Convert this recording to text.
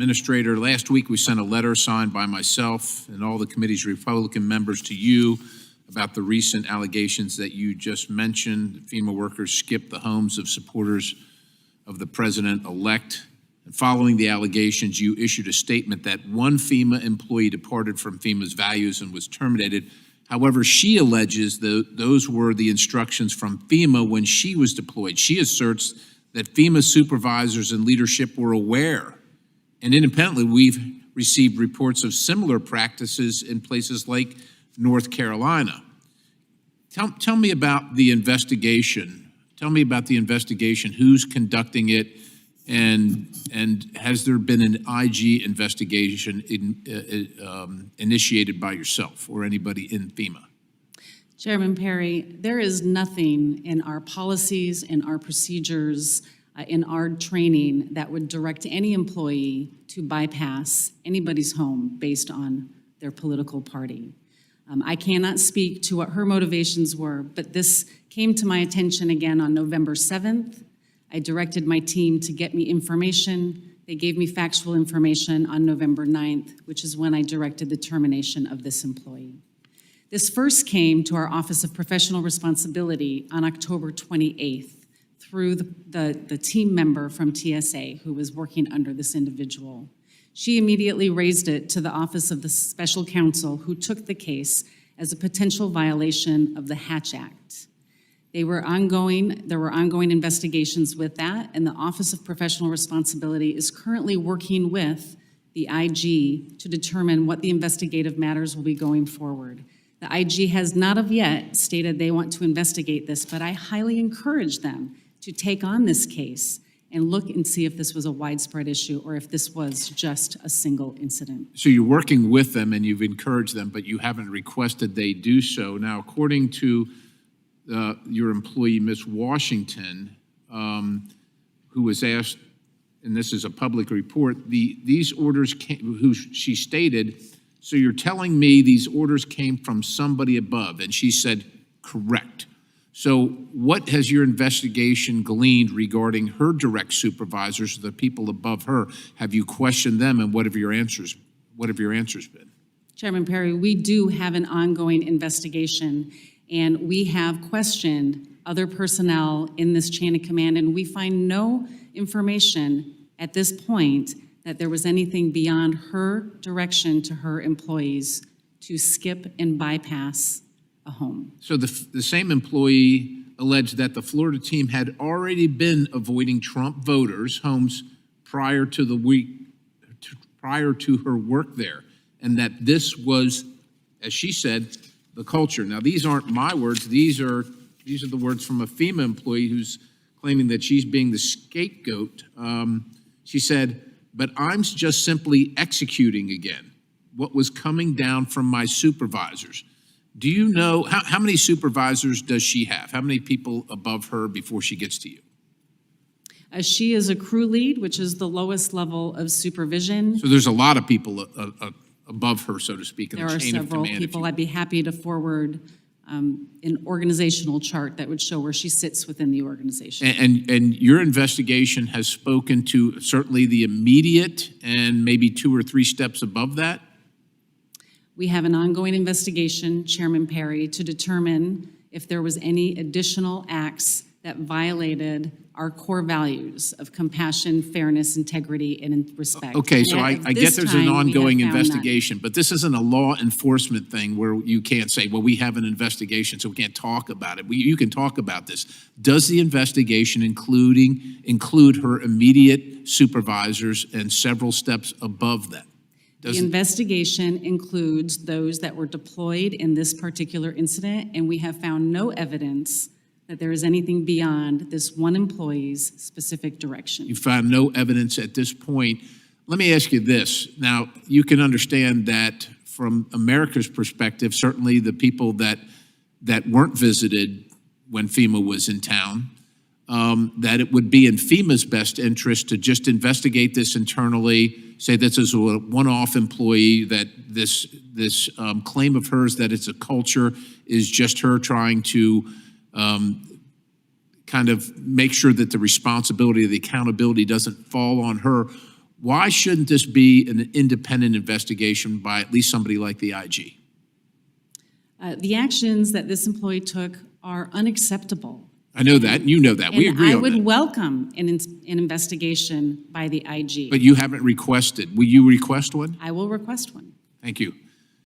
Administrator, last week we sent a letter signed by myself and all the committee's Republican members to you about the recent allegations that you just mentioned. FEMA workers skipped the homes of supporters of the president-elect. And following the allegations, you issued a statement that one FEMA employee departed from FEMA's values and was terminated. However, she alleges those were the instructions from FEMA when she was deployed. She asserts that FEMA supervisors and leadership were aware. And independently, we've received reports of similar practices in places like North Carolina. Tell me about the investigation. Tell me about the investigation. Who's conducting it? And has there been an IG investigation initiated by yourself or anybody in FEMA? Chairman Perry, there is nothing in our policies, in our procedures, in our training that would direct any employee to bypass anybody's home based on their political party. I cannot speak to what her motivations were, but this came to my attention again on November 7th. I directed my team to get me information. They gave me factual information on November 9th, which is when I directed the termination of this employee. This first came to our Office of Professional Responsibility on October 28th through the team member from TSA who was working under this individual. She immediately raised it to the Office of the Special Counsel, who took the case as a potential violation of the Hatch Act. There were ongoing investigations with that, and the Office of Professional Responsibility is currently working with the IG to determine what the investigative matters will be going forward. The IG has not of yet stated they want to investigate this, but I highly encourage them to take on this case and look and see if this was a widespread issue or if this was just a single incident. So you're working with them and you've encouraged them, but you haven't requested they do so. Now, according to your employee, Ms. Washington, who was asked, and this is a public report, these orders came, who she stated, so you're telling me these orders came from somebody above? And she said, correct. So what has your investigation gleaned regarding her direct supervisors, the people above her? Have you questioned them, and what have your answers been? Chairman Perry, we do have an ongoing investigation, and we have questioned other personnel in this chain of command, and we find no information at this point that there was anything beyond her direction to her employees to skip and bypass a home. So the same employee alleged that the Florida team had already been avoiding Trump voters' homes prior to her work there, and that this was, as she said, the culture. Now, these aren't my words. These are the words from a FEMA employee who's claiming that she's being the scapegoat. She said, but I'm just simply executing again what was coming down from my supervisors. Do you know, how many supervisors does she have? How many people above her before she gets to you? She is a crew lead, which is the lowest level of supervision. So there's a lot of people above her, so to speak, in the chain of command. There are several people. I'd be happy to forward an organizational chart that would show where she sits within the organization. And your investigation has spoken to certainly the immediate and maybe 2 or 3 steps above that? We have an ongoing investigation, Chairman Perry, to determine if there was any additional acts that violated our core values of compassion, fairness, integrity, and respect. Okay, so I get there's an ongoing investigation, but this isn't a law enforcement thing where you can't say, well, we have an investigation, so we can't talk about it. You can talk about this. Does the investigation include her immediate supervisors and several steps above that? The investigation includes those that were deployed in this particular incident, and we have found no evidence that there is anything beyond this one employee's specific direction. You found no evidence at this point. Let me ask you this. Now, you can understand that from America's perspective, certainly the people that weren't visited when FEMA was in town, that it would be in FEMA's best interest to just investigate this internally, say this is a one-off employee, that this claim of hers that it's a culture is just her trying to kind of make sure that the responsibility, the accountability doesn't fall on her. Why shouldn't this be an independent investigation by at least somebody like the IG? The actions that this employee took are unacceptable. I know that, and you know that. We agree on And I that. would welcome an investigation by the IG. But you haven't requested. Will you request one? I will request one. Thank you.